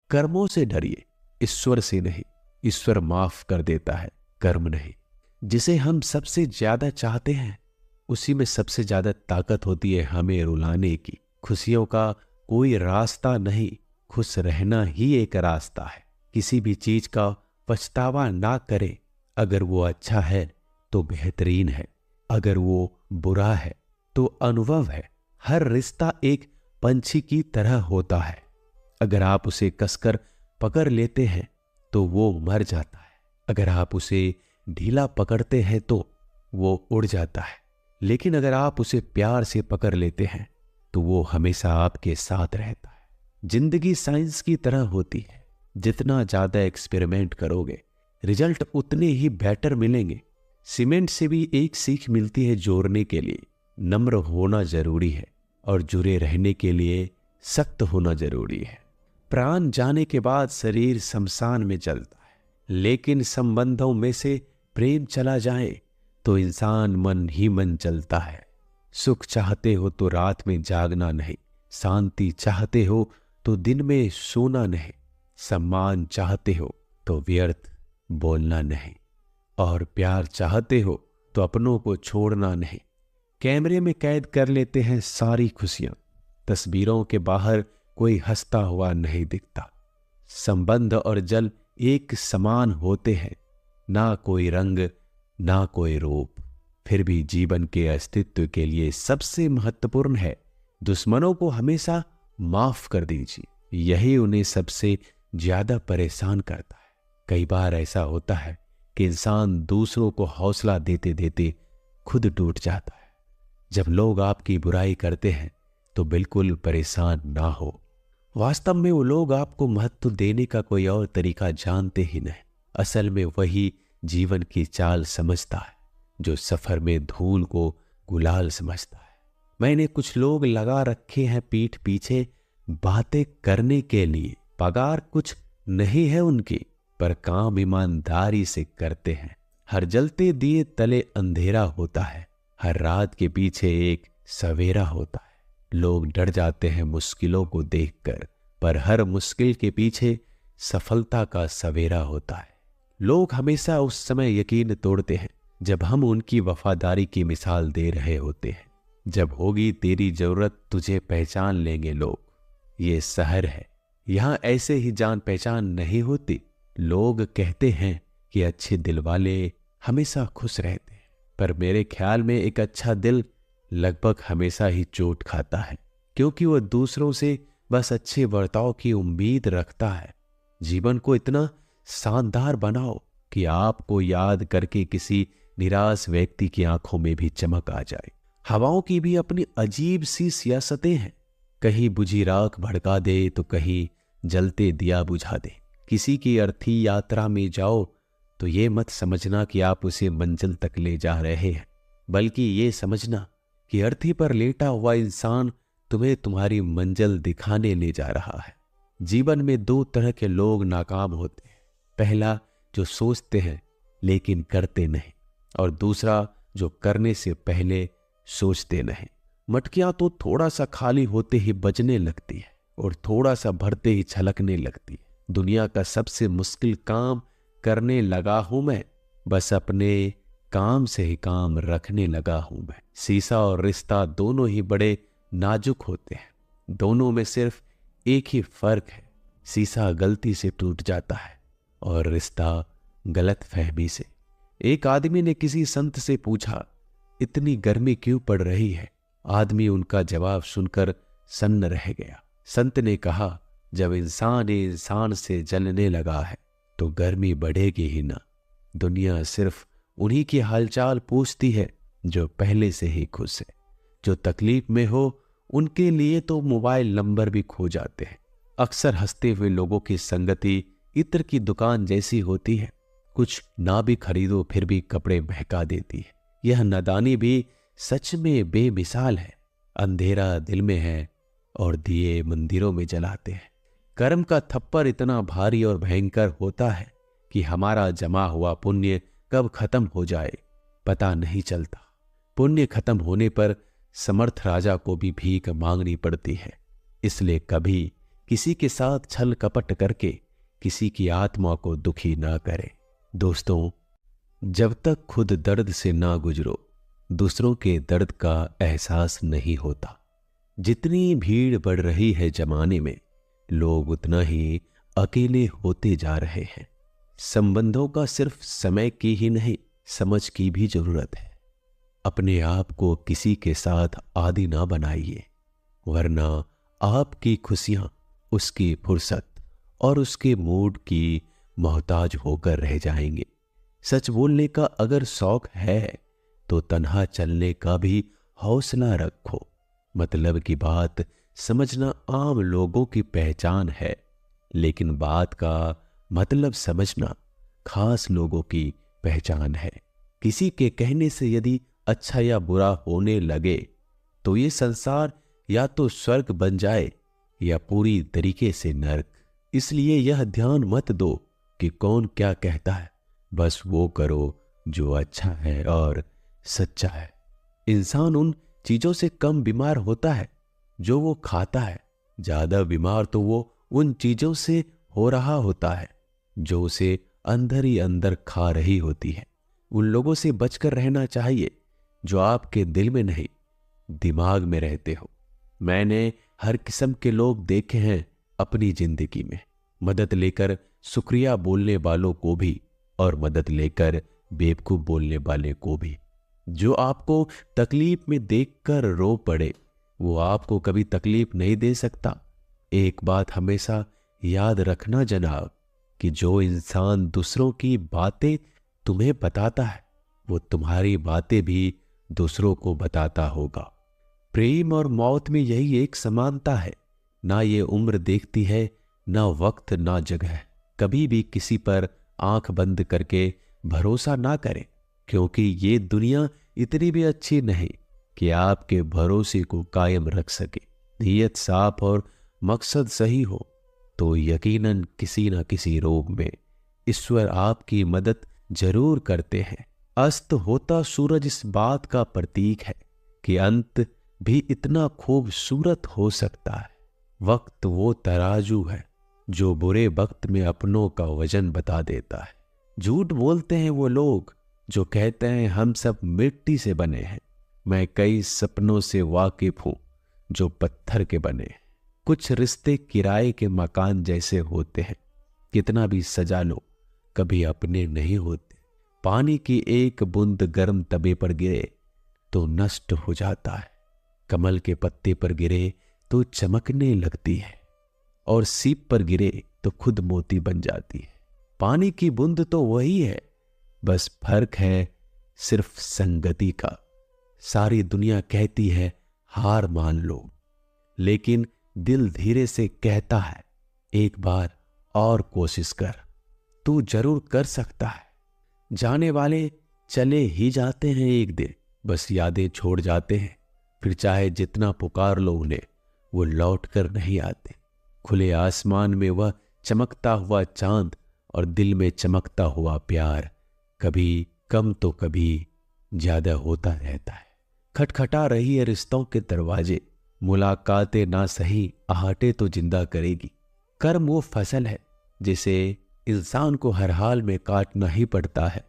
कर्मों से डरिए, ईश्वर से नहीं। ईश्वर माफ कर देता है, कर्म नहीं। जिसे हम सबसे ज्यादा चाहते हैं उसी में सबसे ज्यादा ताकत होती है हमें रुलाने की। खुशियों का कोई रास्ता नहीं, खुश रहना ही एक रास्ता है। किसी भी चीज का पछतावा ना करें। अगर वो अच्छा है तो बेहतरीन है, अगर वो बुरा है तो अनुभव है। हर रिश्ता एक पंछी की तरह होता है। अगर आप उसे कसकर पकड़ लेते हैं तो वो मर जाता है, अगर आप उसे ढीला पकड़ते हैं तो वो उड़ जाता है। लेकिन अगर आप उसे प्यार से पकड़ लेते हैं तो वो हमेशा आपके साथ रहता है। जिंदगी साइंस की तरह होती है। जितना ज्यादा एक्सपेरिमेंट करोगे रिजल्ट उतने ही बेटर मिलेंगे। सीमेंट से भी एक सीख मिलती है जोड़ने के लिए। नम्र होना जरूरी है और जुड़े रहने के लिए सख्त होना जरूरी है। प्राण जाने के बाद शरीर शमशान में जलता है, लेकिन संबंधों में से प्रेम चला जाए तो इंसान मन ही मन जलता है। सुख चाहते हो तो रात में जागना नहीं, शांति चाहते हो तो दिन में सोना नहीं, सम्मान चाहते हो तो व्यर्थ बोलना नहीं, और प्यार चाहते हो तो अपनों को छोड़ना नहीं। कैमरे में कैद कर लेते हैं सारी खुशियां, तस्वीरों के बाहर कोई हंसता हुआ नहीं दिखता। संबंध और जल एक समान होते हैं, ना कोई रंग ना कोई रूप, फिर भी जीवन के अस्तित्व के लिए सबसे महत्वपूर्ण है। दुश्मनों को हमेशा माफ कर दीजिए, यही उन्हें सबसे ज्यादा परेशान करता है। कई बार ऐसा होता है कि इंसान दूसरों को हौसला देते देते खुद टूट जाता है। जब लोग आपकी बुराई करते हैं तो बिल्कुल परेशान ना हो। वास्तव में वो लोग आपको महत्व देने का कोई और तरीका जानते ही नहीं। असल में वही जीवन की चाल समझता है जो सफर में धूल को गुलाल समझता है। मैंने कुछ लोग लगा रखे हैं पीठ पीछे बातें करने के लिए। पगार कुछ नहीं है उनकी, पर काम ईमानदारी से करते हैं। हर जलते दिए तले अंधेरा होता है, हर रात के पीछे एक सवेरा होता है। लोग डर जाते हैं मुश्किलों को देखकर, पर हर मुश्किल के पीछे सफलता का सवेरा होता है। लोग हमेशा उस समय यकीन तोड़ते हैं जब हम उनकी वफादारी की मिसाल दे रहे होते हैं। जब होगी तेरी जरूरत तुझे पहचान लेंगे लोग। ये शहर है, यहां ऐसे ही जान पहचान नहीं होती। लोग कहते हैं कि अच्छे दिल वाले हमेशा खुश रहते हैं, पर मेरे ख्याल में एक अच्छा दिल लगभग हमेशा ही चोट खाता है, क्योंकि वह दूसरों से बस अच्छे बर्ताव की उम्मीद रखता है। जीवन को इतना शानदार बनाओ कि आपको याद करके किसी निराश व्यक्ति की आंखों में भी चमक आ जाए। हवाओं की भी अपनी अजीब सी सियासतें हैं, कहीं बुझी राख भड़का दे तो कहीं जलते दिया बुझा दे। किसी की अर्थी यात्रा में जाओ तो ये मत समझना कि आप उसे मंजिल तक ले जा रहे हैं, बल्कि ये समझना कि अर्थी पर लेटा हुआ इंसान तुम्हें तुम्हारी मंजिल दिखाने ले जा रहा है। जीवन में दो तरह के लोग नाकाम होते हैं। पहला जो सोचते हैं लेकिन करते नहीं, और दूसरा जो करने से पहले सोचते नहीं। मटकियां तो थोड़ा सा खाली होते ही बजने लगती है और थोड़ा सा भरते ही छलकने लगती है। दुनिया का सबसे मुश्किल काम करने लगा हूं मैं, बस अपने काम से ही काम रखने लगा हूं मैं। शीशा और रिश्ता दोनों ही बड़े नाजुक होते हैं, दोनों में सिर्फ एक ही फर्क है, शीशा गलती से टूट जाता है और रिश्ता गलत फहमी से। एक आदमी ने किसी संत से पूछा, इतनी गर्मी क्यों पड़ रही है? आदमी उनका जवाब सुनकर सन्न रह गया। संत ने कहा, जब इंसान इंसान से जलने लगा है तो गर्मी बढ़ेगी ही ना। दुनिया सिर्फ उन्हीं की हालचाल पूछती है जो पहले से ही खुश है। जो तकलीफ में हो उनके लिए तो मोबाइल नंबर भी खो जाते हैं। अक्सर हंसते हुए लोगों की संगति इत्र की दुकान जैसी होती है, कुछ ना भी खरीदो फिर भी कपड़े महका देती है। यह नादानी भी सच में बेमिसाल है। अंधेरा दिल में है और दिए मंदिरों में जलाते हैं। कर्म का थप्पड़ इतना भारी और भयंकर होता है कि हमारा जमा हुआ पुण्य कब खत्म हो जाए पता नहीं चलता। पुण्य खत्म होने पर समर्थ राजा को भी भीख मांगनी पड़ती है। इसलिए कभी किसी के साथ छल कपट करके किसी की आत्मा को दुखी ना करें। दोस्तों, जब तक खुद दर्द से ना गुजरो दूसरों के दर्द का एहसास नहीं होता। जितनी भीड़ बढ़ रही है जमाने में, लोग उतना ही अकेले होते जा रहे हैं। संबंधों का सिर्फ समय की ही नहीं, समझ की भी जरूरत है। अपने आप को किसी के साथ आदी ना बनाइए, वरना आपकी खुशियां उसकी फुर्सत और उसके मूड की मोहताज होकर रह जाएंगे। सच बोलने का अगर शौक है तो तन्हा चलने का भी हौसला रखो। मतलब की बात समझना आम लोगों की पहचान है, लेकिन बात का मतलब समझना खास लोगों की पहचान है। किसी के कहने से यदि अच्छा या बुरा होने लगे तो ये संसार या तो स्वर्ग बन जाए या पूरी तरीके से नर्क। इसलिए यह ध्यान मत दो कि कौन क्या कहता है, बस वो करो जो अच्छा है और सच्चा है। इंसान उन चीजों से कम बीमार होता है जो वो खाता है, ज्यादा बीमार तो वो उन चीजों से हो रहा होता है जो उसे अंदर ही अंदर खा रही होती है। उन लोगों से बचकर रहना चाहिए जो आपके दिल में नहीं, दिमाग में रहते हो। मैंने हर किस्म के लोग देखे हैं अपनी जिंदगी में, मदद लेकर शुक्रिया बोलने वालों को भी और मदद लेकर बेवकूफ बोलने वाले को भी। जो आपको तकलीफ में देखकर रो पड़े वो आपको कभी तकलीफ नहीं दे सकता। एक बात हमेशा याद रखना जनाब, कि जो इंसान दूसरों की बातें तुम्हें बताता है वो तुम्हारी बातें भी दूसरों को बताता होगा। प्रेम और मौत में यही एक समानता है। ना ये उम्र देखती है, ना वक्त, ना जगह। कभी भी किसी पर आंख बंद करके भरोसा ना करें, क्योंकि ये दुनिया इतनी भी अच्छी नहीं कि आपके भरोसे को कायम रख सके। नीयत साफ और मकसद सही हो तो यकीनन किसी न किसी रोग में ईश्वर आपकी मदद जरूर करते हैं। अस्त होता सूरज इस बात का प्रतीक है कि अंत भी इतना खूबसूरत हो सकता है। वक्त वो तराजू है जो बुरे वक्त में अपनों का वजन बता देता है। झूठ बोलते हैं वो लोग जो कहते हैं हम सब मिट्टी से बने हैं। मैं कई सपनों से वाकिफ हूं जो पत्थर के बने हैं। कुछ रिश्ते किराए के मकान जैसे होते हैं, कितना भी सजा लो कभी अपने नहीं होते। पानी की एक बूंद गर्म तवे पर गिरे तो नष्ट हो जाता है, कमल के पत्ते पर गिरे तो चमकने लगती है, और सीप पर गिरे तो खुद मोती बन जाती है। पानी की बूंद तो वही है, बस फर्क है सिर्फ संगति का। सारी दुनिया कहती है हार मान लो, लेकिन दिल धीरे से कहता है एक बार और कोशिश कर, तू जरूर कर सकता है। जाने वाले चले ही जाते हैं एक दिन, बस यादें छोड़ जाते हैं। फिर चाहे जितना पुकार लो उन्हें, वो लौट कर नहीं आते। खुले आसमान में वह चमकता हुआ चांद और दिल में चमकता हुआ प्यार कभी कम तो कभी ज्यादा होता रहता है। खटखटा रही है रिश्तों के दरवाजे, मुलाकातें ना सही आहटे तो जिंदा करेगी। कर्म वो फसल है जिसे इंसान को हर हाल में काटना ही पड़ता है।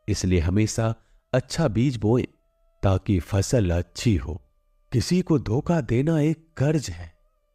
इसलिए हमेशा अच्छा बीज बोए ताकि फसल अच्छी हो। किसी को धोखा देना एक कर्ज है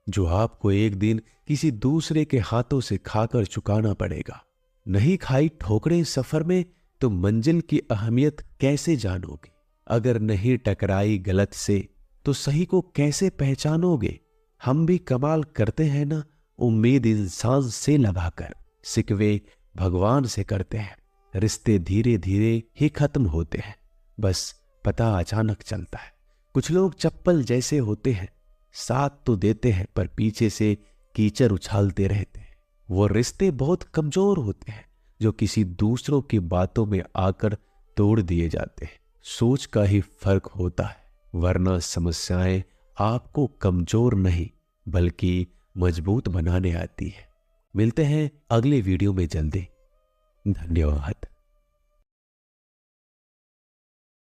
जो आपको एक दिन किसी दूसरे के हाथों से खाकर चुकाना पड़ेगा। नहीं खाई ठोकरें सफर में तो मंजिल की अहमियत कैसे जानोगे? अगर नहीं टकराई गलत से तो सही को कैसे पहचानोगे? हम भी कमाल करते हैं ना, उम्मीद इंसान से लगाकर सिकवे भगवान से करते हैं। रिश्ते धीरे धीरे ही खत्म होते हैं, बस पता अचानक चलता है। कुछ लोग चप्पल जैसे होते हैं, साथ तो देते हैं पर पीछे से कीचड़ उछालते रहते हैं। वो रिश्ते बहुत कमजोर होते हैं जो किसी दूसरों की बातों में आकर तोड़ दिए जाते हैं। सोच का ही फर्क होता है, वरना समस्याएं आपको कमजोर नहीं बल्कि मजबूत बनाने आती है। मिलते हैं अगले वीडियो में जल्दी। धन्यवाद।